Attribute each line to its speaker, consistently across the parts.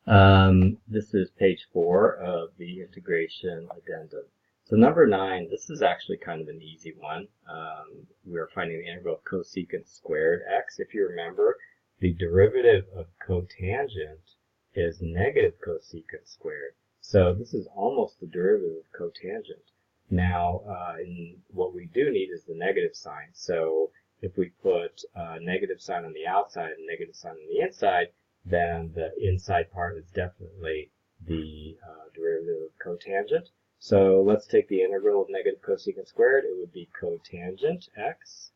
Speaker 1: This is page 4 of the integration addendum. So number 9, this is actually kind of an easy one. We're finding the integral of cosecant squared x. If you remember, the derivative of cotangent is negative cosecant squared. So this is almost the derivative of cotangent. Now, what we do need is the negative sign. So if we put a negative sign on the outside and a negative sign on the inside, then the inside part is definitely the derivative of cotangent. So let's take the integral of negative cosecant squared. It would be cotangent x,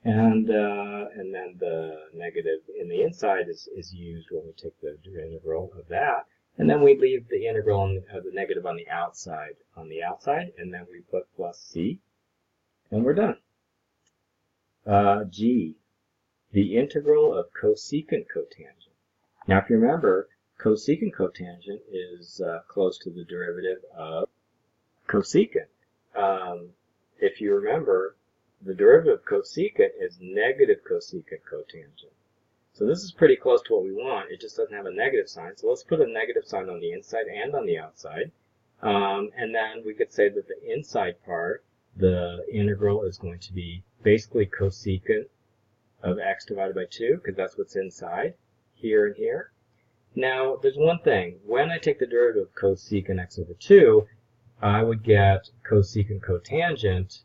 Speaker 1: and then the negative in the inside is used when we take the integral of that, and then we leave the integral of the negative on the outside, and then we put plus c, and we're done. G, the integral of cosecant cotangent. Now, if you remember, cosecant cotangent is close to the derivative of cosecant. If you remember, the derivative of cosecant is negative cosecant cotangent. So this is pretty close to what we want. It just doesn't have a negative sign. So let's put a negative sign on the inside and on the outside. And then we could say that the inside part, the integral is going to be basically cosecant of x divided by 2, because that's what's inside, here and here. Now, there's one thing. When I take the derivative of cosecant x over 2, I would get cosecant cotangent,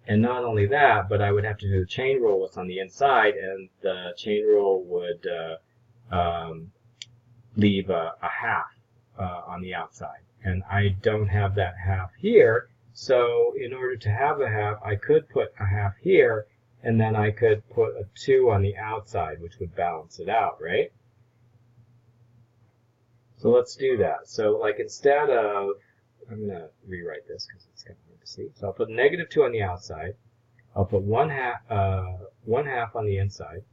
Speaker 1: and not only that, but I would have to do the chain rule what's on the inside, and the chain rule would leave a half on the outside. And I don't have that half here, so in order to have a half, I could put a half here, and then I could put a 2 on the outside, which would balance it out, right? So let's do that. So like instead of, I'm going to rewrite this because it's kind of hard to see. So I'll put negative 2 on the outside. I'll put 1/2 on the inside,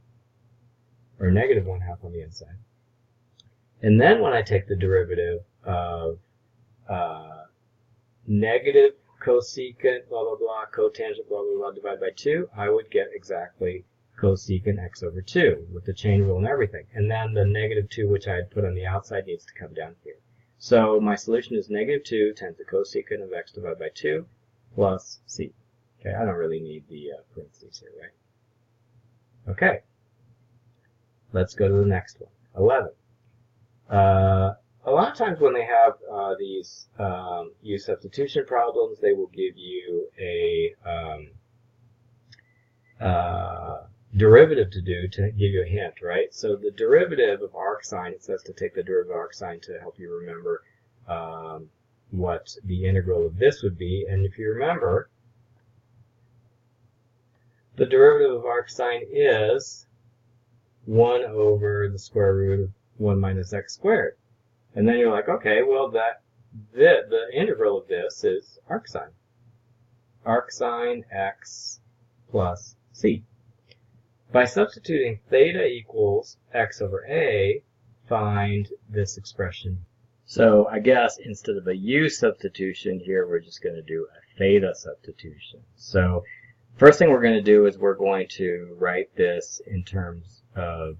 Speaker 1: or negative 1/2 on the inside. And then when I take the derivative of negative cosecant, blah, blah, blah, cotangent, blah, blah, blah, divided by 2, I would get exactly cosecant x over 2 with the chain rule and everything. And then the negative 2, which I had put on the outside, needs to come down here. So my solution is negative 2 times the cosecant of x divided by 2 plus c. Okay, I don't really need the parentheses here, right? Okay. Let's go to the next one. 11. A lot of times when they have these U substitution problems, they will give you a derivative to do to give you a hint, right? So the derivative of arcsine, it says to take the derivative of arcsine to help you remember what the integral of this would be. And if you remember, the derivative of arcsine is 1 over the square root of 1 minus x squared. And then you're like, okay, well, the integral of this is arcsine. Arcsine x plus c. By substituting theta equals x over a, find this expression. So I guess instead of a u substitution here, we're just going to do a theta substitution. So first thing we're going to do is we're going to write this in terms of,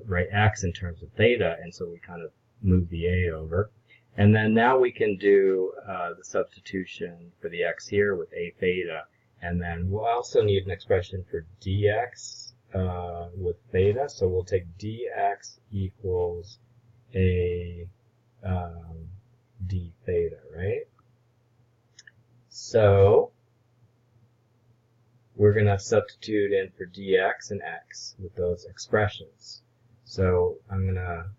Speaker 1: write x in terms of theta, and so we kind of move the a over. And then now we can do the substitution for the x here with a theta. And then we'll also need an expression for dx with theta. So we'll take dx equals a d theta, right? So we're going to substitute in for dx and x with those expressions. So I'm going to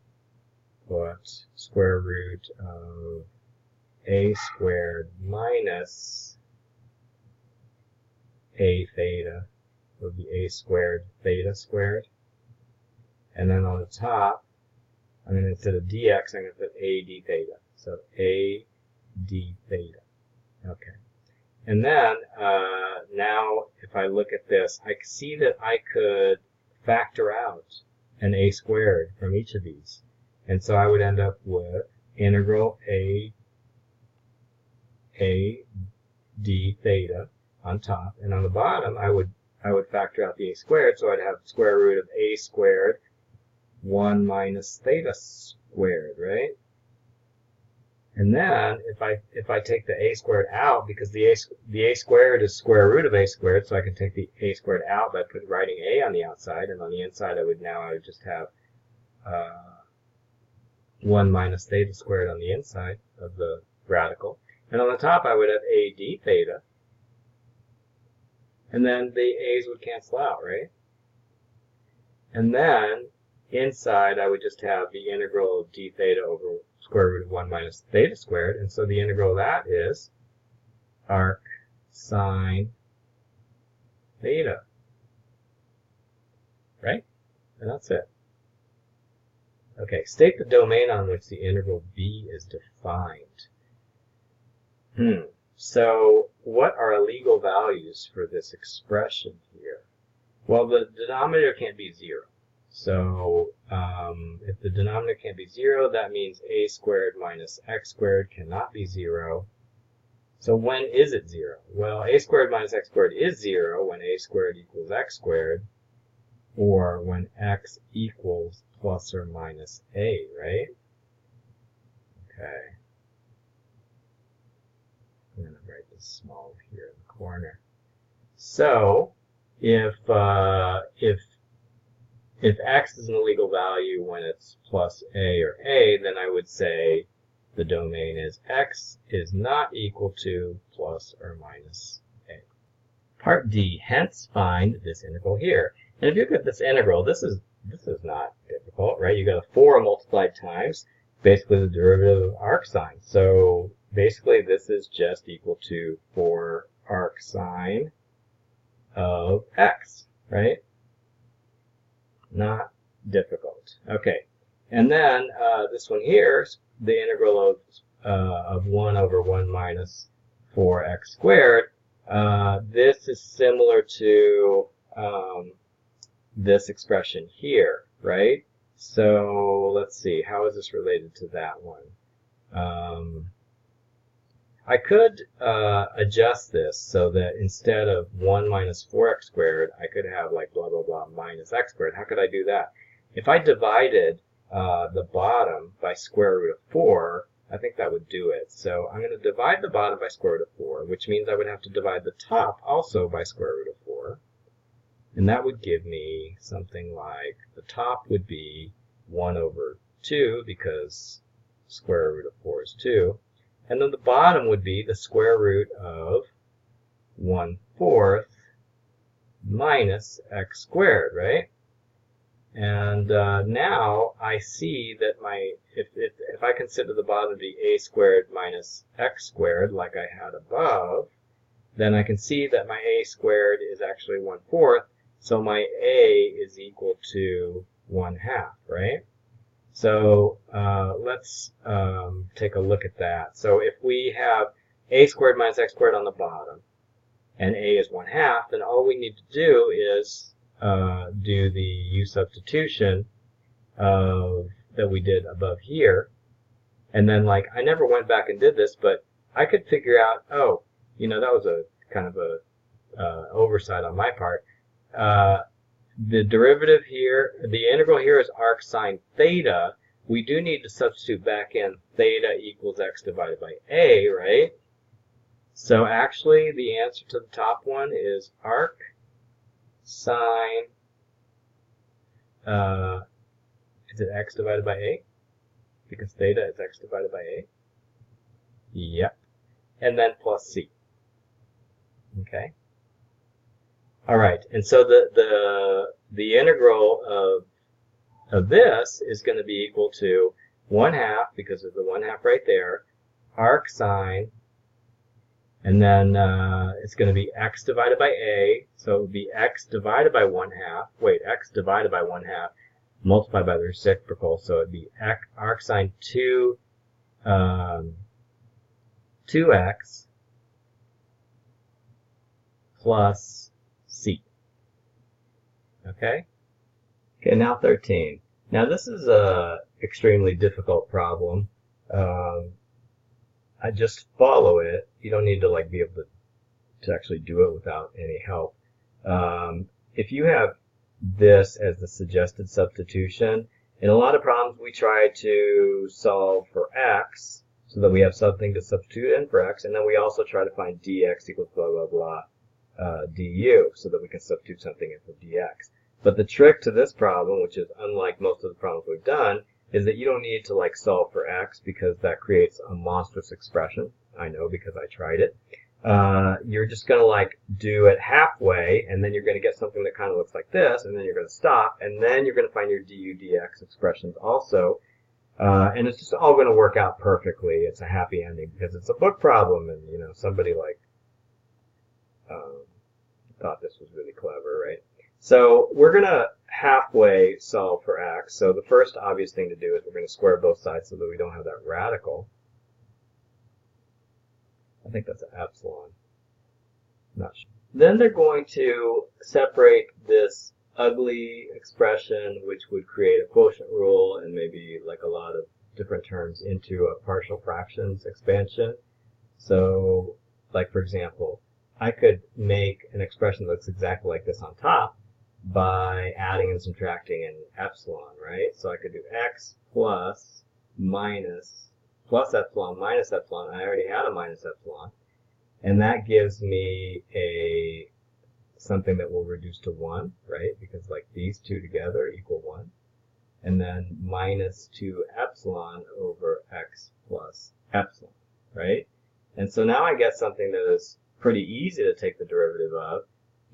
Speaker 1: put square root of a squared minus a theta would be a squared theta squared. And then on the top, I'm going to, instead of dx, I'm going to put a d theta. So a d theta. Okay. And then, now if I look at this, I see that I could factor out an a squared from each of these. And so I would end up with integral a d theta on top, and on the bottom I would factor out the a squared, so I'd have square root of a squared 1 minus theta squared, right? And then if I take the a squared out, because the a squared is square root of a squared, so I can take the a squared out by writing a on the outside, and on the inside I would just have 1 minus theta squared on the inside of the radical. And on the top I would have a d theta, and then the a's would cancel out, right? And then inside I would just have the integral of d theta over square root of 1 minus theta squared, and so the integral of that is arc sine theta, right? And that's it. Okay, state the domain on which the integral b is defined. So what are legal values for this expression here? Well, the denominator can't be 0. So if the denominator can't be 0, that means a squared minus x squared cannot be 0. So when is it 0? Well, a squared minus x squared is 0 when a squared equals x squared, or when x equals plus or minus a, right? Okay. I'm going to write this small here in the corner. So if x is an illegal value when it's plus a or a, then I would say the domain is x is not equal to plus or minus a. Part D, hence find this integral here. And if you look at this integral, this is not difficult, right? You got a 4 multiplied times, basically the derivative of arc sine. So basically this is just equal to 4 arc sine of x, right? Not difficult. Okay, and then this one here, the integral of 1 over 1 minus 4x squared. This is similar to this expression here, right? So let's see, how is this related to that one? I could adjust this so that instead of 1 minus 4x squared, I could have like blah, blah, blah minus x squared. How could I do that? If I divided the bottom by square root of 4, I think that would do it. So I'm going to divide the bottom by square root of 4, which means I would have to divide the top also by square root of 4. And that would give me something like, the top would be 1 over 2, because square root of 4 is 2. And then the bottom would be the square root of 1/4 minus x squared, right? And now I see that if I consider the bottom to be a squared minus x squared, like I had above, then I can see that my a squared is actually 1/4, so my a is equal to 1/2, right? So let's take a look at that. So if we have a squared minus x squared on the bottom, and a is 1/2, then all we need to do is do the u substitution that we did above here. And then, like, I never went back and did this, but I could figure out, oh, you know, that was a kind of a oversight on my part. The derivative here, the integral here is arc sine theta. We do need to substitute back in theta equals x divided by a, right? So actually, the answer to the top one is arc sine, is it x divided by a? Because theta is x divided by a. Yep. And then plus c. Okay. All right, and so the integral of this is going to be equal to 1/2, because of the 1/2 right there, arc sine, and then it's going to be x divided by a, so it would be x divided by 1/2. Wait, x divided by 1/2 multiplied by the reciprocal, so it would be arc sine 2x plus c. Okay? Okay, now 13. Now this is a extremely difficult problem. I just follow it. You don't need to like be able to actually do it without any help. If you have this as the suggested substitution, In a lot of problems, we try to solve for x so that we have something to substitute in for x, and then we also try to find dx equals blah, blah, blah, du, so that we can substitute something in for dx. But the trick to this problem, which is unlike most of the problems we've done, is that you don't need to like solve for x because that creates a monstrous expression. I know because I tried it. You're just going to like do it halfway, and then you're going to get something that kind of looks like this, and then you're going to stop, and then you're going to find your du dx expressions also. And it's just all going to work out perfectly. It's a happy ending because it's a book problem, and you know somebody like thought this was really clever, right? So we're going to halfway solve for x. So the first obvious thing to do is we're going to square both sides so that we don't have that radical. I think that's an epsilon. Not sure. Then they're going to separate this ugly expression, which would create a quotient rule and maybe like a lot of different terms, into a partial fractions expansion. So, like for example, I could make an expression that looks exactly like this on top by adding and subtracting an epsilon, right? So I could do x plus epsilon minus epsilon. I already had a minus epsilon. And that gives me something that will reduce to 1, right? Because like these two together equal 1. And then minus 2 epsilon over x plus epsilon, right? And so now I get something that is pretty easy to take the derivative of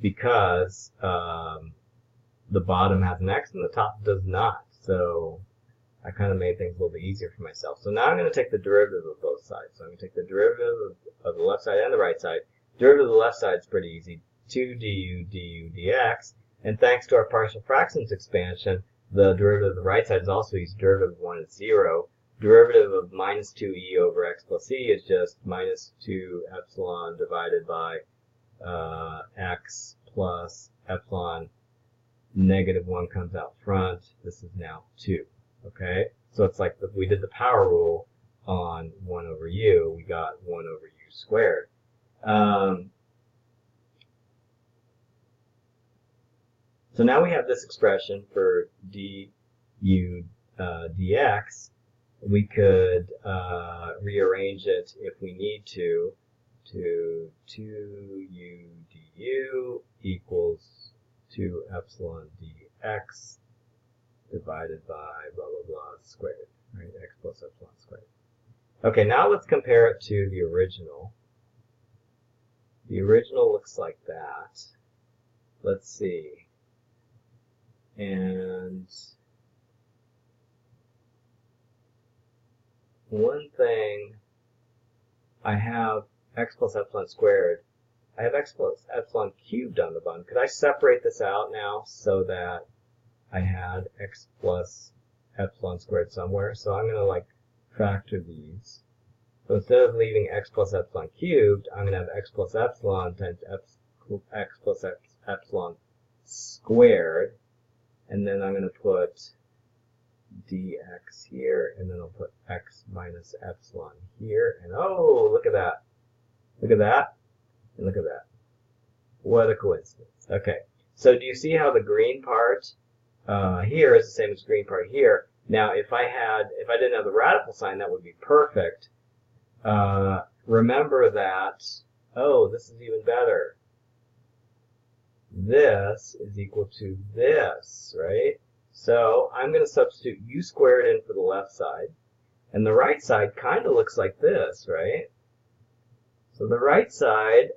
Speaker 1: because the bottom has an x and the top does not. So I kind of made things a little bit easier for myself. So now I'm going to take the derivative of both sides. So I'm going to take the derivative of the left side and the right side. Derivative of the left side is pretty easy. 2 du dx. And thanks to our partial fractions expansion, the derivative of the right side is also easy. Derivative of 1 is 0. Derivative of minus 2e over x plus e is just minus 2 epsilon divided by x plus epsilon. Negative 1 comes out front. This is now 2. Okay? So it's like we did the power rule on 1 over u. We got 1 over u squared. So now we have this expression for du dx. We could rearrange it if we need to 2u du equals 2 epsilon dx divided by blah, blah, blah squared, right? X plus epsilon squared. Okay, now let's compare it to the original. The original looks like that. Let's see. And one thing, I have x plus epsilon squared. I have x plus epsilon cubed on the bottom. Could I separate this out now so that I had x plus epsilon squared somewhere? So I'm going to like factor these. So instead of leaving x plus epsilon cubed, I'm going to have x plus epsilon times x plus epsilon squared. And then I'm going to put dx here, and then I'll put x minus epsilon here. And oh, look at that. Look at that. And look at that. What a coincidence. Okay. So do you see how the green part here is the same as the green part here? Now, if I didn't have the radical sign, that would be perfect. Remember that, oh, this is even better. This is equal to this, right? So I'm going to substitute u squared in for the left side. And the right side kind of looks like this, right? So the right side,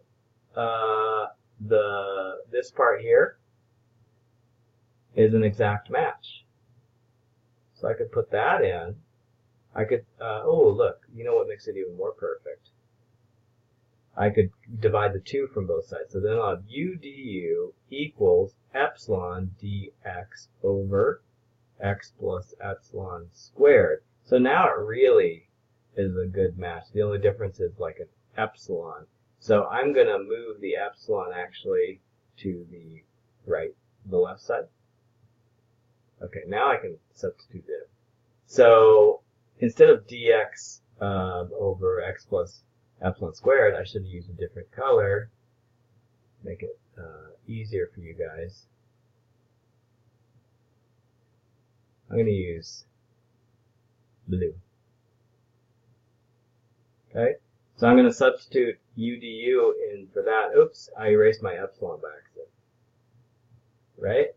Speaker 1: this part here is an exact match. So I could put that in. I could, oh, look, you know what makes it even more perfect? I could divide the 2 from both sides. So then I'll have u du equals epsilon dx over x plus epsilon squared. So now it really is a good match. The only difference is like an epsilon. So I'm going to move the epsilon actually to the right, the left side. Okay, now I can substitute it. So instead of dx over x plus epsilon squared, I should use a different color, make it easier for you guys. I'm going to use blue. Okay, so I'm going to substitute u du in for that. Oops, I erased my epsilon by accident. Right?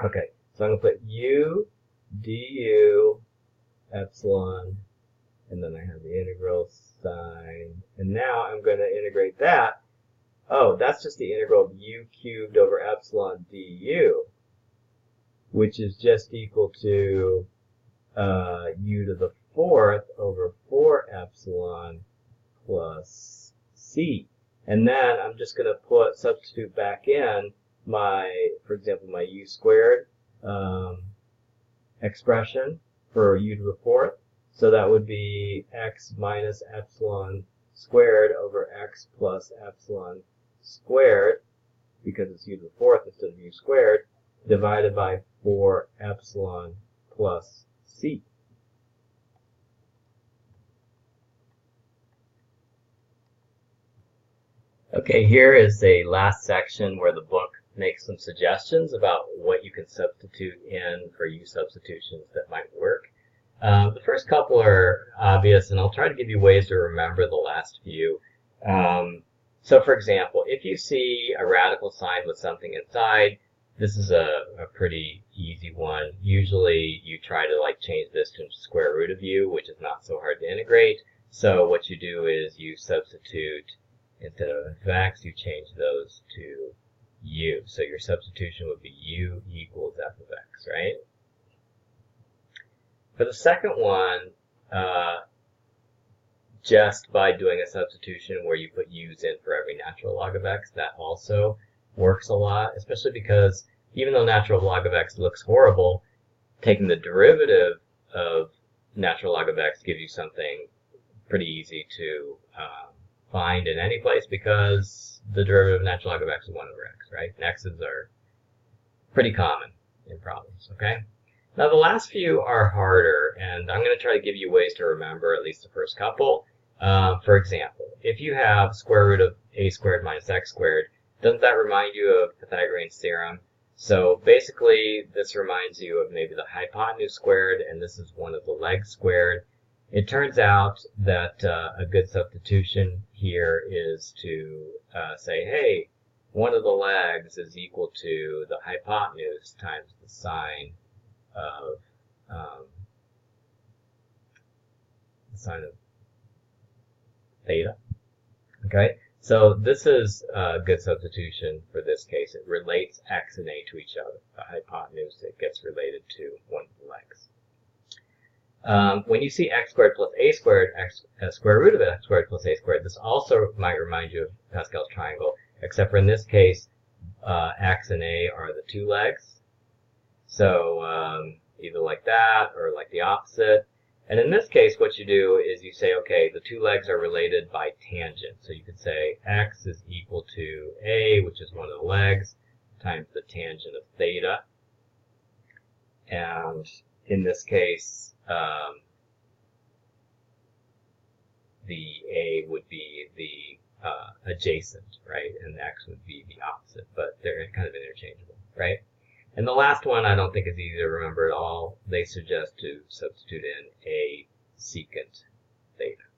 Speaker 1: Okay, so I'm going to put u du epsilon, and then I have the integral sign. And now I'm going to integrate that. Oh, that's just the integral of u cubed over epsilon du, which is just equal to u to the fourth over 4 epsilon plus c. And then I'm just going to substitute back in for example, my u squared expression for u to the fourth. So that would be x minus epsilon squared over x plus epsilon squared, because it's u to the fourth instead of u squared, divided by 4 epsilon plus c. Okay, here is a last section where the book makes some suggestions about what you can substitute in for u substitutions that might work. The first couple are obvious, and I'll try to give you ways to remember the last few. So for example, if you see a radical sign with something inside, this is a pretty easy one. Usually you try to change this to square root of u, which is not so hard to integrate. So what you do is you substitute, instead of x, you change those to u. So your substitution would be u equals f of x, right? For the second one, just by doing a substitution where you put u's in for every natural log of x, that also works a lot, especially because even though natural log of x looks horrible, taking the derivative of natural log of x gives you something pretty easy to find in any place, because the derivative of natural log of x is 1 over x, right? And x's are pretty common in problems, okay? Now the last few are harder, and I'm going to try to give you ways to remember at least the first couple. For example, if you have square root of a squared minus x squared, doesn't that remind you of Pythagorean's theorem? So basically, this reminds you of maybe the hypotenuse squared, and this is one of the legs squared. It turns out that a good substitution here is to say, hey, one of the legs is equal to the hypotenuse times the sine of theta. Okay, so this is a good substitution for this case. It relates x and a to each other. The hypotenuse, it gets related to one of the legs. When you see x squared plus a squared, square root of x squared plus a squared, this also might remind you of Pascal's triangle, except for in this case, x and a are the two legs. So either like that or like the opposite. And in this case, what you do is you say, okay, the two legs are related by tangent. So you could say x is equal to a, which is one of the legs, times the tangent of theta. And in this case, the a would be the adjacent, right? And x would be the opposite, but they're kind of interchangeable, right? And the last one I don't think is easy to remember at all. They suggest to substitute in a secant theta.